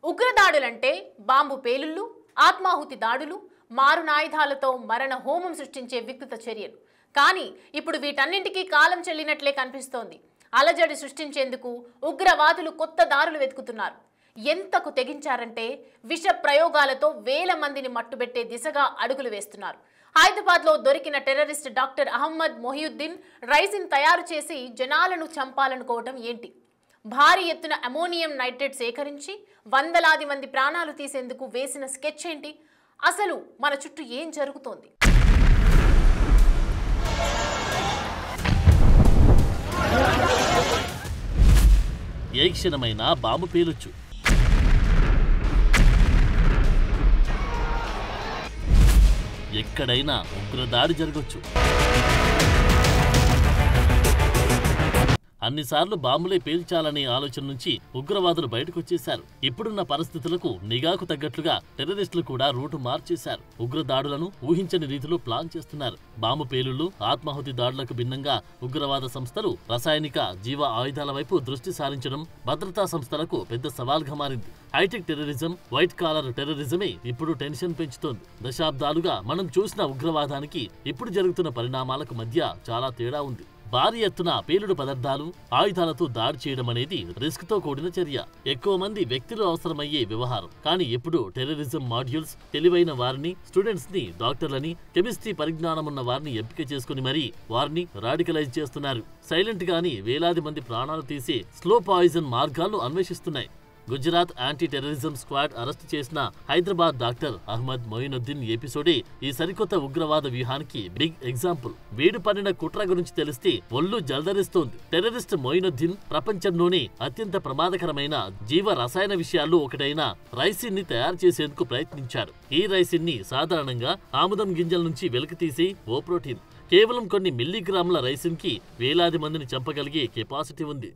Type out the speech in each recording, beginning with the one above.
ఉగ్రదాడులంటే bomb పేలుళ్ళు, ఆత్మాహుతి దాడులు, మారునాయుధాలతో మరణ హోమం సృష్టించే వికృత చర్యలు. కానీ ఇప్పుడు వీటన్నింటికీ కాలం చెల్లినట్లే కనిపిస్తోంది. అలజడి సృష్టించేందుకు ఉగ్రవాదులు కొత్త దారులు వెతుకుతున్నారు. ఎంతకు తెగించారంటే విష ప్రయోగాలతో వేల మందిని మట్టుబెట్టే దిశగా అడుగులు వేస్తున్నారు. హైదరాబాద్లో దొరికిన terrorist doctor Ahmed Mohiuddin ricin తయారు చేసి జనాలను చంపాలనుకోవటం ఏంటి? భారీ ఎత్తున అమోనియం నైట్రేట్ సేకరించి వందలాది మంది ప్రాణాలు తీసేందుకు వేసిన స్కెచ్ ఏంటి? అసలు మన చుట్టూ ఏం జరుగుతోంది? ఏ క్షణమైనా బాంబు పేలొచ్చు. ఎక్కడైనా ఉగ్రదాడి జరగొచ్చు. అన్నిసార్లు బాంబులే పేల్చాలనే ఆలోచన నుంచి ఉగ్రవాదులు బయటకొచ్చేశారు. ఇప్పుడున్న పరిస్థితులకు నిఘాకు తగ్గట్లుగా టెర్రరిస్టులు కూడా రూటు మార్చేశారు. ఉగ్రదాడులను ఊహించని రీతిలో ప్లాన్ చేస్తున్నారు. బాంబు పేలుళ్లు, ఆత్మాహుతి దాడులకు భిన్నంగా ఉగ్రవాద సంస్థలు రసాయనిక, జీవ ఆయుధాల వైపు దృష్టి సారించడం భద్రతా సంస్థలకు పెద్ద సవాల్గా మారింది. హైటెక్ టెర్రరిజం, వైట్ కాలర్ టెర్రరిజమే ఇప్పుడు టెన్షన్ పెంచుతోంది. దశాబ్దాలుగా మనం చూసిన ఉగ్రవాదానికి ఇప్పుడు జరుగుతున్న పరిణామాలకు మధ్య చాలా తేడా ఉంది. భారీ ఎత్తున పేలుడు పదార్థాలు, ఆయుధాలతో దాడి చేయడం అనేది రిస్క్ తో కూడిన చర్య. ఎక్కువ మంది వ్యక్తులు అవసరమయ్యే వ్యవహారం. కానీ ఇప్పుడు టెర్రరిజం మాడ్యూల్స్ తెలివైన వారిని, స్టూడెంట్స్ ని, డాక్టర్లని, కెమిస్ట్రీ పరిజ్ఞానం ఉన్న వారిని ఎంపిక చేసుకుని మరీ వారిని రాడికలైజ్ చేస్తున్నారు. సైలెంట్ గాని వేలాది మంది ప్రాణాలు తీసే స్లో పాయిజన్ మార్గాలను అన్వేషిస్తున్నాయి. Gujarat anti terrorism squad arrest చేసిన హైదరాబాద్ డాక్టర్ అహ్మద్ మొయినుద్దీన్ ఎపిసోడే ఈ సరికొత్త ఉగ్రవాద వ్యూహానికి బిగ్ ఎగ్జాంపుల్. వీడు పన్నిన కుట్ర గురించి తెలిస్తే ఒళ్ళు జల్దరిస్తోంది. టెర్రరిస్ట్ మొయినుద్దీన్ ప్రపంచంలోనే అత్యంత ప్రమాదకరమైన జీవ రసాయన విషయాల్లో ఒకటైన రైసిన్ ని తయారు చేసేందుకు ప్రయత్నించారు. ఈ రైసిన్ ని సాధారణంగా ఆముదం గింజల నుంచి వెలికితీసే ఓ ప్రోటీన్. కేవలం కొన్ని మిల్లీగ్రాముల రైసిన్ కి వేలాది మందిని చంపగలిగే కెపాసిటీ ఉంది.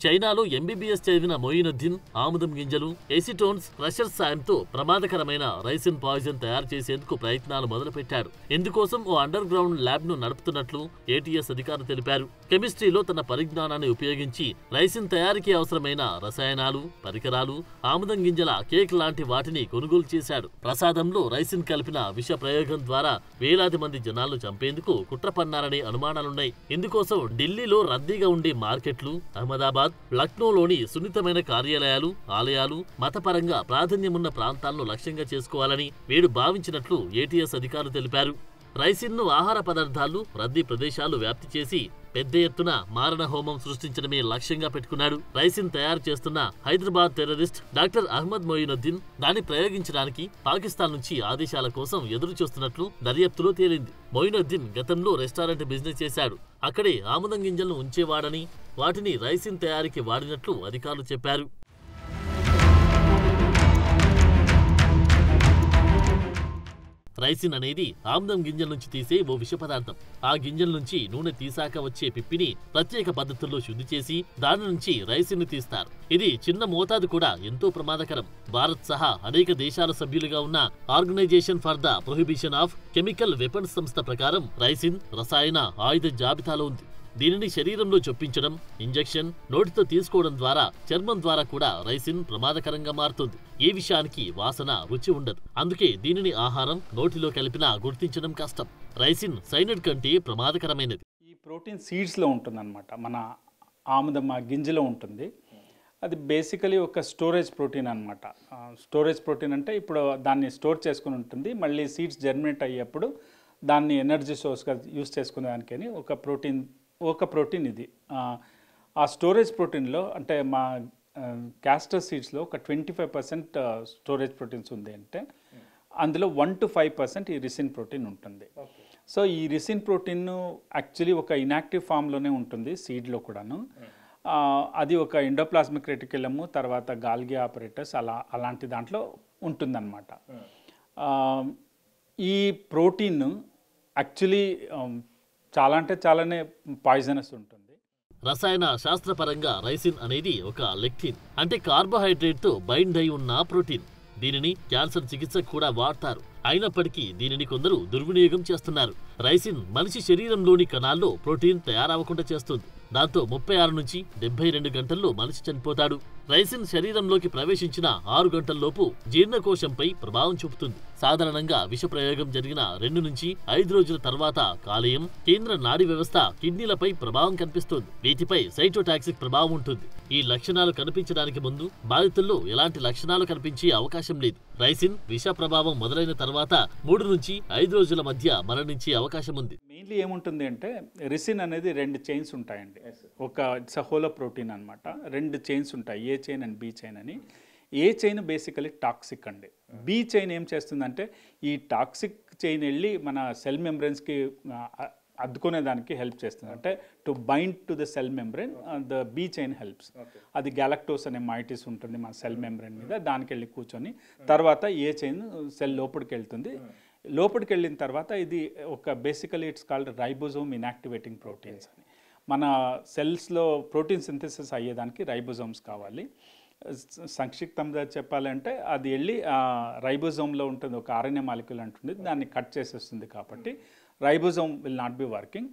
చైనాలో ఎంబీబీఎస్ చదివిన మొయినుద్దీన్ ఆముదం గింజలు, ఎసిటోన్స్, క్రషర్స్ సాయంతో ప్రమాదకరమైన రైసిన్ పాయిజన్ తయారు చేసేందుకు ప్రయత్నాలు మొదలుపెట్టాడు. ఇందుకోసం ఓ అండర్ గ్రౌండ్ ల్యాబ్ ను నడుపుతున్నట్లు ఏటీఎస్ అధికారులు తెలిపారు. కెమిస్ట్రీలో తన పరిజ్ఞానాన్ని ఉపయోగించి రైసిన్ తయారీకి అవసరమైన రసాయనాలు, పరికరాలు, ఆముదం గింజల కేక్ లాంటి వాటిని కొనుగోలు చేశాడు. ప్రసాదంలో రైసిన్ కలిపిన విష ప్రయోగం ద్వారా వేలాది మంది జనాలను చంపేందుకు కుట్ర పన్నారనే అనుమానాలున్నాయి. ఇందుకోసం ఢిల్లీలో రద్దీగా ఉండే మార్కెట్లు, అహ్మదాబాద్, లక్నోలోని సున్నితమైన కార్యాలయాలు, ఆలయాలు, మతపరంగా ప్రాధాన్యమున్న ప్రాంతాలను లక్ష్యంగా చేసుకోవాలని వీడు భావించినట్లు ఏటీఎస్ అధికారులు తెలిపారు. రైసిన్ ను ఆహార పదార్థాలు, రద్దీ ప్రదేశాలు వ్యాప్తి చేసి పెద్ద ఎత్తున మారణ హోమం సృష్టించడమే లక్ష్యంగా పెట్టుకున్నాడు. రైసిన్ తయారు చేస్తున్న హైదరాబాద్ టెర్రరిస్ట్ డాక్టర్ అహ్మద్ మొయినుద్దీన్ దాన్ని ప్రయోగించడానికి పాకిస్తాన్ నుంచి ఆదేశాల కోసం ఎదురు చూస్తున్నట్లు దర్యాప్తులో తేలింది. మొయినుద్దీన్ గతంలో రెస్టారెంట్ బిజినెస్ చేశాడు. అక్కడే ఆముదం గింజలను ఉంచేవాడని, వాటిని రైసిన్ తయారీకి వాడినట్లు అధికారులు చెప్పారు. రైసిన్ అనేది ఆముదం గింజల నుంచి తీసే ఓ విష పదార్థం. ఆ గింజల నుంచి నూనె తీసాక వచ్చే పిప్పిని ప్రత్యేక పద్ధతుల్లో శుద్ధి చేసి దాని నుంచి రైసిన్ ను తీస్తారు. ఇది చిన్న మోతాదు కూడా ఎంతో ప్రమాదకరం. భారత్ సహా అనేక దేశాల సభ్యులుగా ఉన్న organisation for the prohibition of chemical weapons సంస్థ ప్రకారం రైసిన్ రసాయన ఆయుధ జాబితాలో ఉంది. దీనిని శరీరంలో చొప్పించడం, ఇంజెక్షన్, నోటితో తీసుకోవడం ద్వారా, చర్మం ద్వారా కూడా రైసిన్ ప్రమాదకరంగా మారుతుంది. ఈ విషయానికి వాసన, రుచి ఉండదు. అందుకే దీనిని ఆహారం, నోటిలో కలిపినా గుర్తించడం కష్టం. రైసిన్ సైనైడ్ కంటే ప్రమాదకరమైనది. ఈ ప్రోటీన్ సీడ్స్లో ఉంటుందన్నమాట. మన ఆముదం గింజలో ఉంటుంది. అది బేసికలీ ఒక స్టోరేజ్ ప్రోటీన్ అనమాట. స్టోరేజ్ ప్రోటీన్ అంటే ఇప్పుడు దాన్ని స్టోర్ చేసుకుని ఉంటుంది. మళ్ళీ సీడ్స్ జర్మినేట్ అయ్యేప్పుడు దాన్ని ఎనర్జీ సోర్స్గా యూస్ చేసుకునే దానికని ఒక ప్రోటీన్ ఇది. ఆ స్టోరేజ్ ప్రోటీన్లో అంటే మా క్యాస్టర్ సీడ్స్లో ఒక 25% స్టోరేజ్ ప్రోటీన్స్ ఉంది అంటే అందులో 1 to 5% ఈ రిసిన్ ప్రోటీన్ ఉంటుంది. సో ఈ రిసిన్ ప్రోటీన్ యాక్చువల్లీ ఒక ఇన్యాక్టివ్ ఫామ్లోనే ఉంటుంది సీడ్లో కూడాను. అది ఒక ఎండోప్లాస్మిక్ రెటిక్యులము, తర్వాత గాల్గి ఆపరేటర్స్ అలాంటి దాంట్లో ఉంటుందన్నమాట. ఈ ప్రోటీన్ యాక్చువల్లీ చాలా అంటే చాలానే పాయిజనస్ ఉంటుంది. రసాయన శాస్త్రపరంగా రైసిన్ అనేది ఒక లెక్టిన్ అంటే కార్బోహైడ్రేట్ తో బైండ్ అయి ఉన్న ప్రోటీన్. దీనిని క్యాన్సర్ చికిత్సకు కూడా వాడతారు. అయినప్పటికీ దీనిని కొందరు దుర్వినియోగం చేస్తున్నారు. రైసిన్ మనిషి శరీరంలోని కణాల్లో ప్రోటీన్ తయారవకుండా చేస్తుంది. దాంతో 36 నుంచి 72 గంటల్లో మనిషి చనిపోతాడు. రైసిన్ శరీరంలోకి ప్రవేశించిన 6 గంటల్లోపు జీర్ణకోశంపై ప్రభావం చూపుతుంది. సాధారణంగా విషప్రయోగం జరిగిన 2 నుంచి 5 రోజుల తర్వాత కాలేయం, కేంద్ర నాడీ వ్యవస్థ, కిడ్నీలపై ప్రభావం కనిపిస్తుంది. వీటిపై సైటోటాక్సిక్ ప్రభావం ఉంటుంది. ఈ లక్షణాలు కనిపించడానికి ముందు బాధితుల్లో ఎలాంటి లక్షణాలు కనిపించే అవకాశం లేదు. రైసిన్ విష ప్రభావం మొదలైన తర్వాత 3 నుంచి 5 రోజుల మధ్య మరణించే అవకాశం ఉంది. మెయిన్లీ ఏముంటుంది అంటే రిసిన్ అనేది 2 చైన్స్ ఉంటాయండి. ఒక సహోలో ప్రోటీన్ అనమాట. 2 చైన్స్ ఉంటాయి, ఏ చైన్ అండ్ బి చైన్ అని. ఏ చైన్ బేసికలీ టాక్సిక్ అండి. బి చైన్ ఏం చేస్తుందంటే ఈ టాక్సిక్ చైన్ వెళ్ళి మన సెల్ మెంబ్రెన్స్కి అద్దుకునేదానికి హెల్ప్ చేస్తుంది. అంటే to bind to the cell membrane the B chain helps. అది గ్యాలక్టోస్ అనే మైటిస్ ఉంటుంది మన సెల్ మెంబ్రెన్ మీద, దానికి వెళ్ళి కూర్చొని తర్వాత ఏ చైన్ సెల్ లోపలికి వెళ్తుంది. లోపలికి వెళ్ళిన తర్వాత ఇది ఒక basically it's called ribosome inactivating proteins అని. మన సెల్స్లో ప్రోటీన్ సింథసిస్ అయ్యేదానికి రైబోజోమ్స్ కావాలి. సంక్షిప్తంగా చెప్పాలంటే అది వెళ్ళి రైబోజోమ్లో ఉంటుంది ఒక ఆర్ఎన్ఏ మాలిక్యూల్ అంటుంది, దాన్ని కట్ చేసేస్తుంది. కాబట్టి ribosome will not be working.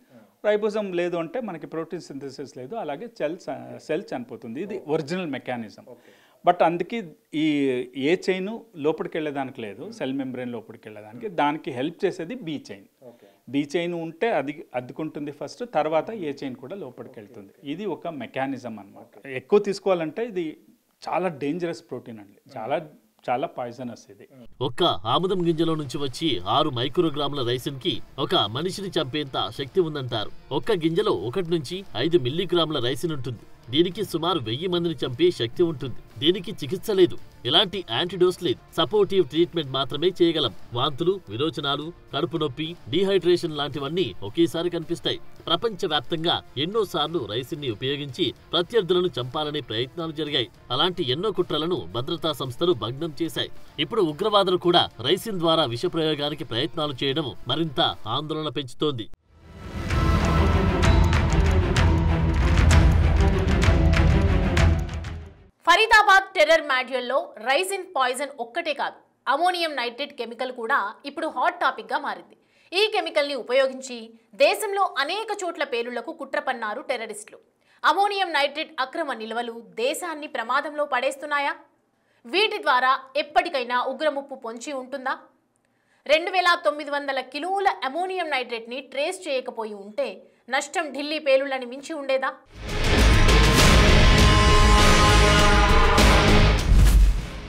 Ribosome లేదు అంటే మనకి ప్రోటీన్ సింథసిస్ లేదు, అలాగే సెల్ చనిపోతుంది. ఇది ఒరిజినల్ మెకానిజం. బట్ అందుకే ఈ ఏ చైన్ లోపలికి వెళ్ళేదానికి లేదు, సెల్ మెంబ్రెయిన్ లోపలికి వెళ్ళేదానికి. దానికి హెల్ప్ చేసేది బి చైన్. బి చైన్ ఉంటే అది అద్దుకుంటుంది ఫస్ట్, తర్వాత ఏ చైన్ కూడా లోపలికి వెళ్తుంది. ఇది ఒక మెకానిజం అన్నమాట. ఎక్కువ తీసుకోవాలంటే ఇది చాలా డేంజరస్ ప్రోటీన్ అండి, చాలా పాయిజనస్. ఇది ఒక్క ఆముదం గింజలో నుంచి వచ్చి 6 మైక్రోగ్రాముల రైసిన్ కి ఒక మనిషిని చంపేంత శక్తి ఉందంటారు. ఒక్క గింజలో 1 నుంచి 5 మిల్లీగ్రాముల రైసిన్ ఉంటుంది. దీనికి సుమారు 1000 మందిని చంపే శక్తి ఉంటుంది. దీనికి చికిత్స లేదు, ఎలాంటి యాంటీడోస్ లేదు, సపోర్టివ్ ట్రీట్మెంట్ మాత్రమే చేయగలం. వాంతులు, విరోచనాలు, కడుపు నొప్పి, డీహైడ్రేషన్ లాంటివన్నీ ఒకేసారి కనిపిస్తాయి. ప్రపంచవ్యాప్తంగా ఎన్నోసార్లు రైసిన్ ని ఉపయోగించి ప్రత్యర్థులను చంపాలనే ప్రయత్నాలు జరిగాయి. అలాంటి ఎన్నో కుట్రలను భద్రతా సంస్థలు భగ్నం చేశాయి. ఇప్పుడు ఉగ్రవాదులు కూడా రైసిన్ ద్వారా విష ప్రయోగానికి ప్రయత్నాలు చేయడం మరింత ఆందోళన పెంచుతోంది. ఫరీదాబాద్ టెర్రర్ మాడ్యూల్లో రైసిన్ పాయిజన్ ఒక్కటే కాదు, అమోనియం నైట్రేట్ కెమికల్ కూడా ఇప్పుడు హాట్ టాపిక్గా మారింది. ఈ కెమికల్ని ఉపయోగించి దేశంలో అనేక చోట్ల పేలుళ్లకు కుట్ర పన్నారు టెర్రరిస్టులు. అమోనియం నైట్రేట్ అక్రమ నిల్వలు దేశాన్ని ప్రమాదంలో పడేస్తున్నాయా? వీటి ద్వారా ఎప్పటికైనా ఉగ్రముప్పు పొంచి ఉంటుందా? 2900 కిలోల అమోనియం నైట్రేట్ని ట్రేస్ చేయకపోయి ఉంటే నష్టం ఢిల్లీ పేలుళ్లని మించి ఉండేదా?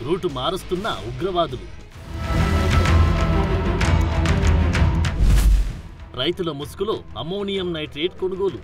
రూటు మారుస్తున్న ఉగ్రవాదులు. రైతుల ముసుగులో అమోనియం నైట్రేట్ కొనుగోలు.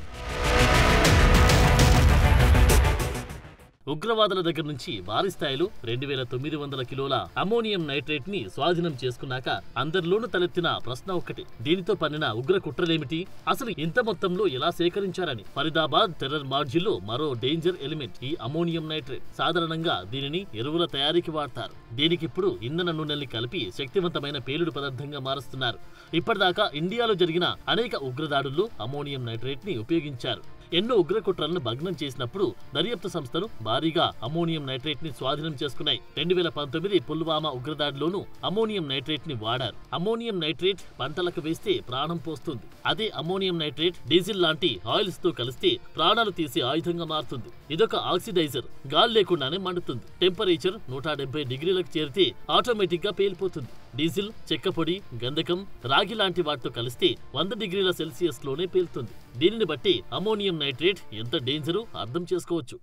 ఉగ్రవాదుల దగ్గర నుంచి భారీ స్థాయిలో 2900 కిలోల అమోనియం నైట్రేట్ ని స్వాధీనం చేసుకున్నాక అందరిలోనూ తలెత్తిన ప్రశ్న ఒక్కటి, దీనితో పన్నిన ఉగ్ర కుట్రలేమిటి? అసలు ఇంత మొత్తంలో ఎలా సేకరించారని. ఫరీదాబాద్ టెర్రర్ మాడ్యూల్లో మరో డేంజర్ ఎలిమెంట్ ఈ అమోనియం నైట్రేట్. సాధారణంగా దీనిని ఎరువుల తయారీకి వాడతారు. దీనికిప్పుడు ఇంధన నూనెల్ని కలిపి శక్తివంతమైన పేలుడు పదార్థంగా మారుస్తున్నారు. ఇప్పటిదాకా ఇండియాలో జరిగిన అనేక ఉగ్రదాడుల్లో అమోనియం నైట్రేట్ ని ఉపయోగించారు. ఎన్నో ఉగ్ర కుట్రలను భగ్నం చేసినప్పుడు దర్యాప్తు సంస్థలు భారీగా అమోనియం నైట్రేట్ ని స్వాధీనం చేసుకున్నాయి. 2019 పుల్వామా ఉగ్రదాడిలోనూ అమోనియం నైట్రేట్ ని వాడారు. అమోనియం నైట్రేట్ పంటలకు వేస్తే ప్రాణం పోస్తుంది. అదే అమోనియం నైట్రేట్ డీజిల్ లాంటి ఆయిల్స్ తో కలిస్తే ప్రాణాలు తీసే ఆయుధంగా మారుతుంది. ఇదొక ఆక్సిడైజర్, గాలి లేకుండానే మండుతుంది. టెంపరేచర్ 170 డిగ్రీలకు చేరితే ఆటోమేటిక్ గా పేలిపోతుంది. డీజిల్, చెక్క పొడి, గంధకం, రాగి లాంటి వాటితో కలిస్తే 100 డిగ్రీల సెల్సియస్ లోనే పేలుతుంది. దీనిని బట్టి అమోనియం నైట్రేట్ ఎంత డేంజరో అర్థం చేసుకోవచ్చు.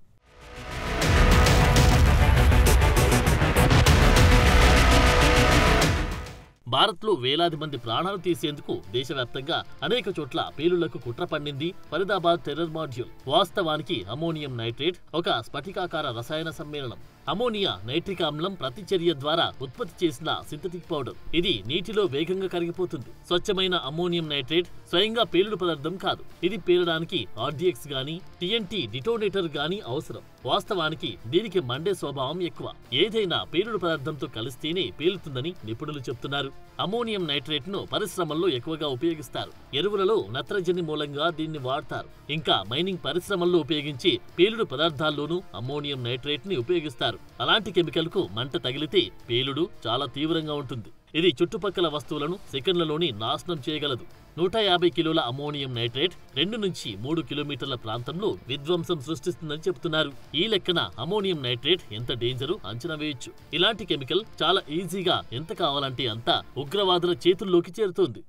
భారత్లో వేలాది మంది ప్రాణాలు తీసేందుకు దేశవ్యాప్తంగా అనేక చోట్ల పేలుళ్లకు కుట్ర పన్నింది ఫరీదాబాద్ టెర్రర్ మాడ్యూల్. వాస్తవానికి అమోనియం నైట్రేట్ ఒక స్ఫటికాకార రసాయన సమ్మేళనం. అమోనియా నైట్రిక్ ఆమ్లం ప్రతిచర్య ద్వారా ఉత్పత్తి చేసిన సింథటిక్ పౌడర్. ఇది నీటిలో వేగంగా కరిగిపోతుంది. స్వచ్ఛమైన అమోనియం నైట్రేట్ స్వయంగా పేలుడు పదార్థం కాదు. ఇది పేలడానికి ఆర్డిఎక్స్ గానీ టిఎన్టీ డిటోనేటర్ గానీ అవసరం. వాస్తవానికి దీనికి మండే స్వభావం ఎక్కువ. ఏదైనా పేలుడు పదార్థంతో కలిస్తేనే పేలుతుందని నిపుణులు చెప్తున్నారు. అమోనియం నైట్రేట్ ను పరిశ్రమల్లో ఎక్కువగా ఉపయోగిస్తారు. ఎరువులలో నత్రజని మూలంగా దీన్ని వాడతారు. ఇంకా మైనింగ్ పరిశ్రమల్లో ఉపయోగించి పేలుడు పదార్థాల్లోనూ అమోనియం నైట్రేట్ ని ఉపయోగిస్తారు. అలాంటి కెమికల్ కు మంట తగిలితే పేలుడు చాలా తీవ్రంగా ఉంటుంది. ఇది చుట్టుపక్కల వస్తువులను సెకండ్లలోని నాశనం చేయగలదు. 150 కిలోల అమ్మోనియం నైట్రేట్ 2 నుంచి 3 కిలోమీటర్ల ప్రాంతంలో విధ్వంసం సృష్టిస్తుందని చెబుతున్నారు. ఈ లెక్కన అమ్మోనియం నైట్రేట్ ఎంత డేంజరు అంచనా వేయొచ్చు. ఇలాంటి కెమికల్ చాలా ఈజీగా ఎంత కావాలంటే అంత ఉగ్రవాదుల చేతుల్లోకి చేరుతోంది.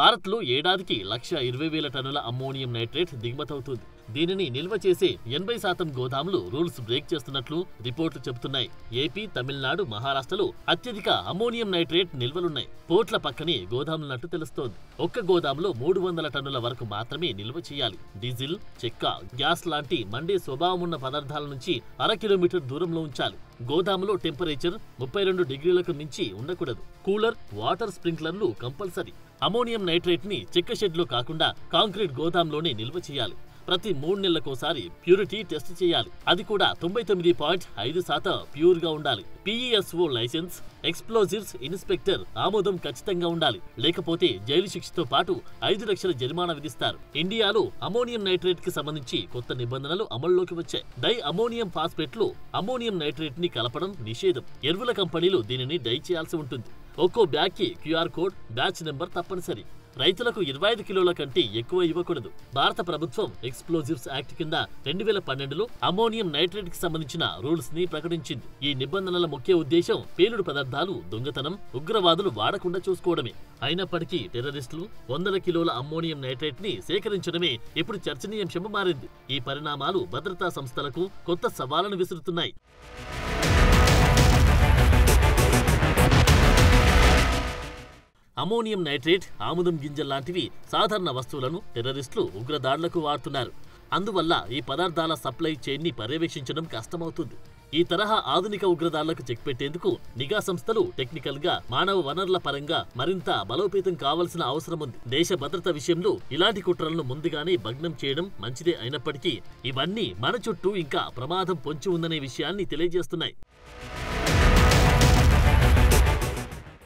భారత్లో ఏడాదికి 1,20,000 టన్నుల అమ్మోనియం నైట్రేట్ దిగుమతవుతుంది. దీనిని నిల్వ చేసే 80% గోదాములు రూల్స్ బ్రేక్ చేస్తున్నట్లు రిపోర్టులు చెబుతున్నాయి. ఏపీ, తమిళనాడు, మహారాష్ట్రలో అత్యధిక అమ్మోనియం నైట్రేట్ నిల్వలున్నాయి. పోర్ట్ల పక్కనే గోదాములున్నట్టు తెలుస్తోంది. ఒక్క గోదాములో 300 టన్నుల వరకు మాత్రమే నిల్వ చేయాలి. డీజిల్, చెక్క, గ్యాస్ లాంటి మండే స్వభావం ఉన్న పదార్థాల నుంచి 1/2 కిలోమీటర్ దూరంలో ఉంచాలి. గోదాములో టెంపరేచర్ 32 డిగ్రీలకు మించి ఉండకూడదు. కూలర్, వాటర్ స్ప్రింక్లర్లు కంపల్సరీ. అమ్మోనియం నైట్రేట్ ని చెక్క షెడ్లో కాకుండా కాంక్రీట్ గోదాంలోనే నిల్వ చేయాలి. ప్రతి 3 నెలలకోసారి ప్యూరిటీ టెస్ట్ చేయాలి. అది కూడా 99.5% ప్యూర్ గా ఉండాలి. PESO లైసెన్స్, ఎక్స్ప్లోజివ్స్ ఇన్స్పెక్టర్ ఆమోదం ఖచ్చితంగా ఉండాలి. లేకపోతే జైలు శిక్షతో పాటు 5 లక్షల జరిమానా విధిస్తారు. ఇండియాలో అమ్మోనియం నైట్రేట్ కి సంబంధించి కొత్త నిబంధనలు అమల్లోకి వచ్చాయి. డై అమ్మోనియం ఫాస్ఫేట్ లో అమ్మోనియం నైట్రేట్ ని కలపడం నిషేధం. ఎరువుల కంపెనీలు దీనిని డై చేయాల్సి ఉంటుంది. ఒక్కో బ్యాగ్ కి QR కోడ్, బ్యాచ్ నెంబర్ తప్పనిసరి. రైతులకు 25 కిలోల కంటే ఎక్కువ ఇవ్వకూడదు. భారత ప్రభుత్వం ఎక్స్ప్లోజివ్స్ యాక్ట్ కింద 2012లో అమ్మోనియం నైట్రేట్ కి సంబంధించిన రూల్స్ ని ప్రకటించింది. ఈ నిబంధనల ముఖ్య ఉద్దేశం పేలుడు పదార్థాలు, దొంగతనం, ఉగ్రవాదులు వాడకుండా చూసుకోవడమే. అయినప్పటికీ టెర్రరిస్టులు 100 కిలోల అమ్మోనియం నైట్రేట్ ని సేకరించడమే ఇప్పుడు చర్చనీయాంశం మారింది. ఈ పరిణామాలు భద్రతా సంస్థలకు కొత్త సవాళ్లను విసురుతున్నాయి. అమ్మోనియం నైట్రేట్, ఆముదం గింజల్లాంటివి సాధారణ వస్తువులను టెర్రరిస్టులు ఉగ్రదాడులకు వాడుతున్నారు. అందువల్ల ఈ పదార్థాల సప్లై చైన్ ని పర్యవేక్షించడం కష్టమవుతుంది. ఈ తరహా ఆధునిక ఉగ్రదాడులకు చెక్ పెట్టేందుకు నిఘా సంస్థలు టెక్నికల్ గా, మానవ వనరుల పరంగా మరింత బలోపేతం కావాల్సిన అవసరం ఉంది. దేశ భద్రత విషయంలో ఇలాంటి కుట్రలను ముందుగానే భగ్నం చేయడం మంచిదే అయినప్పటికీ ఇవన్నీ మన చుట్టూ ఇంకా ప్రమాదం పొంచి ఉందనే విషయాన్ని తెలియజేస్తున్నాయి.